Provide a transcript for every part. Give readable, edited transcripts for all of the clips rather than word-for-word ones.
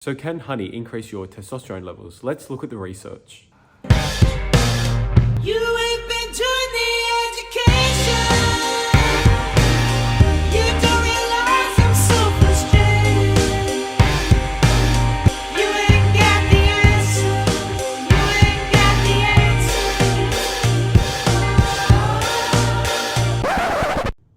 So can honey increase your testosterone levels? Let's look at the research. You ain't been doing the education. You don't realize I'm so frustrated. You ain't got the answer. You ain't got the answer.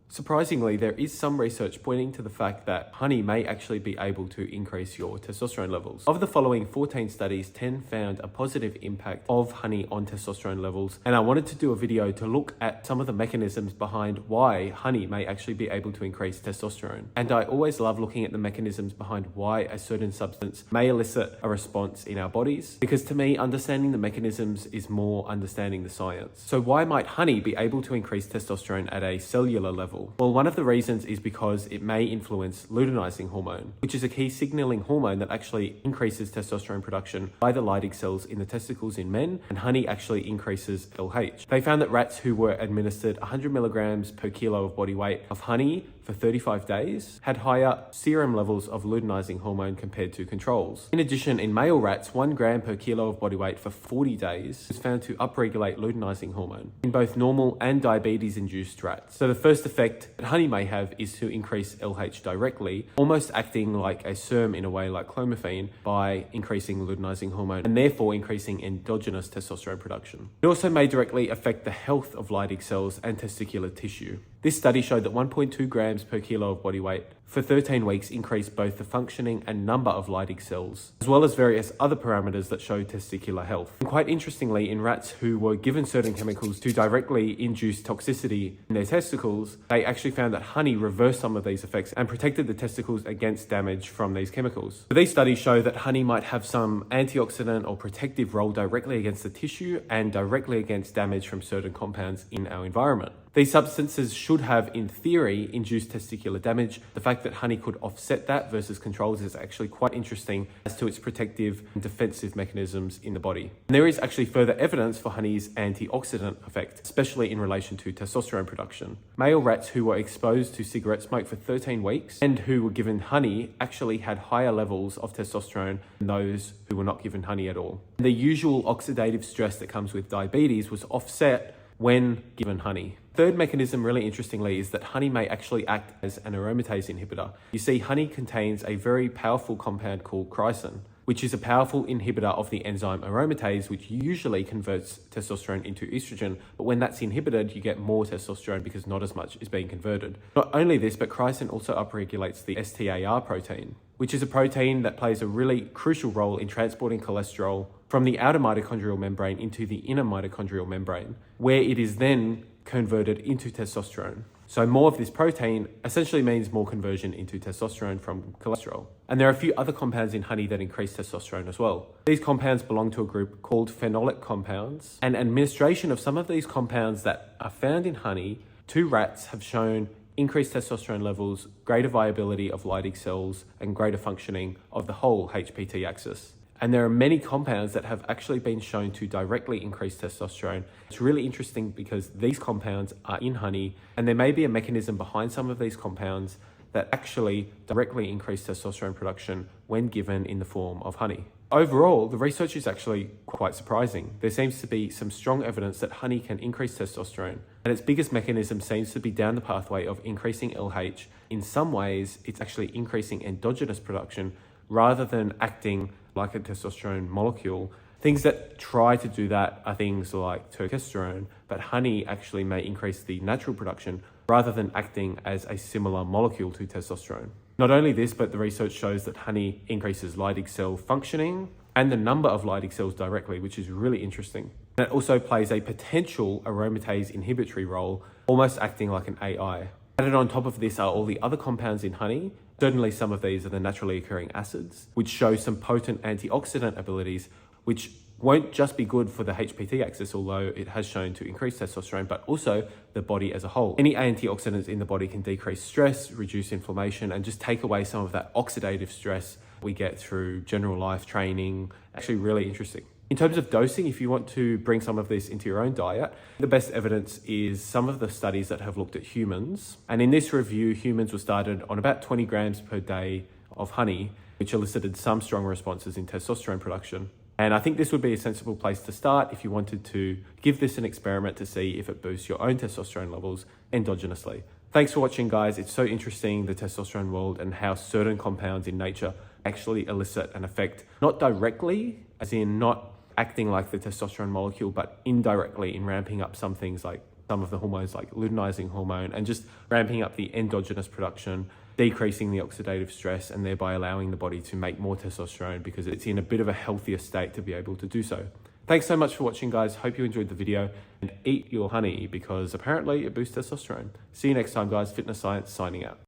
Surprisingly, there is some research pointing to the fact that honey may actually be able to increase your testosterone levels. Of the following 14 studies, 10 found a positive impact of honey on testosterone levels, and I wanted to do a video to look at some of the mechanisms behind why honey may actually be able to increase testosterone. And I always love looking at the mechanisms behind why a certain substance may elicit a response in our bodies, because to me, understanding the mechanisms is more understanding the science. So why might honey be able to increase testosterone at a cellular level? Well, one of the reasons is because it may influence luteinizing hormone, which is a key signaling hormone that actually increases testosterone production by the Leydig cells in the testicles in men, and honey actually increases LH. They found that rats who were administered 100 milligrams per kilo of body weight of honey for 35 days had higher serum levels of luteinizing hormone compared to controls. In addition, in male rats, 1 gram per kilo of body weight for 40 days was found to upregulate luteinizing hormone in both normal and diabetes-induced rats. So the first effect that honey may have is to increase LH directly, almost acting like a SERM in a way, like clomiphene, by increasing luteinizing hormone and therefore increasing endogenous testosterone production. It also may directly affect the health of Leydig cells and testicular tissue. This study showed that 1.2 grams per kilo of body weight for 13 weeks increased both the functioning and number of Leydig cells, as well as various other parameters that show testicular health. And quite interestingly, in rats who were given certain chemicals to directly induce toxicity in their testicles, they actually found that honey reversed some of these effects and protected the testicles against damage from these chemicals. So these studies show that honey might have some antioxidant or protective role directly against the tissue and directly against damage from certain compounds in our environment. These substances should have, in theory, induced testicular damage. The fact that honey could offset that versus controls is actually quite interesting as to its protective and defensive mechanisms in the body. And there is actually further evidence for honey's antioxidant effect, especially in relation to testosterone production. Male rats who were exposed to cigarette smoke for 13 weeks and who were given honey actually had higher levels of testosterone than those who were not given honey at all. And the usual oxidative stress that comes with diabetes was offset when given honey. Third mechanism, really interestingly, is that honey may actually act as an aromatase inhibitor. You see, honey contains a very powerful compound called chrysin, which is a powerful inhibitor of the enzyme aromatase, which usually converts testosterone into estrogen. But when that's inhibited, you get more testosterone because not as much is being converted. Not only this, but chrysin also upregulates the STAR protein, which is a protein that plays a really crucial role in transporting cholesterol from the outer mitochondrial membrane into the inner mitochondrial membrane, where it is then converted into testosterone. So more of this protein essentially means more conversion into testosterone from cholesterol. And there are a few other compounds in honey that increase testosterone as well. These compounds belong to a group called phenolic compounds, and administration of some of these compounds that are found in honey to rats have shown increased testosterone levels, greater viability of Leydig cells, and greater functioning of the whole HPT axis. And there are many compounds that have actually been shown to directly increase testosterone. It's really interesting because these compounds are in honey, and there may be a mechanism behind some of these compounds that actually directly increase testosterone production when given in the form of honey. Overall, the research is actually quite surprising. There seems to be some strong evidence that honey can increase testosterone, and its biggest mechanism seems to be down the pathway of increasing LH. In some ways, it's actually increasing endogenous production rather than acting like a testosterone molecule. Things that try to do that are things like testosterone, but honey actually may increase the natural production rather than acting as a similar molecule to testosterone. Not only this, but the research shows that honey increases Leydig cell functioning and the number of Leydig cells directly, which is really interesting. And it also plays a potential aromatase inhibitory role, almost acting like an AI. Added on top of this are all the other compounds in honey. Certainly some of these are the naturally occurring acids, which show some potent antioxidant abilities, which won't just be good for the HPT axis, although it has shown to increase testosterone, but also the body as a whole. Any antioxidants in the body can decrease stress, reduce inflammation, and just take away some of that oxidative stress we get through general life training. Actually really interesting. In terms of dosing, if you want to bring some of this into your own diet, the best evidence is some of the studies that have looked at humans. And in this review, humans were started on about 20 grams per day of honey. which elicited some strong responses in testosterone production. And I think this would be a sensible place to start if you wanted to give this an experiment to see if it boosts your own testosterone levels endogenously. Thanks for watching, guys. It's so interesting, the testosterone world, and how certain compounds in nature actually elicit an effect, not directly, as in not acting like the testosterone molecule, but indirectly in ramping up some things like some of the hormones like luteinizing hormone and just ramping up the endogenous production, decreasing the oxidative stress, and thereby allowing the body to make more testosterone because it's in a bit of a healthier state to be able to do so. Thanks so much for watching, guys. Hope you enjoyed the video, and eat your honey because apparently it boosts testosterone. See you next time, guys. Fitness Science signing out.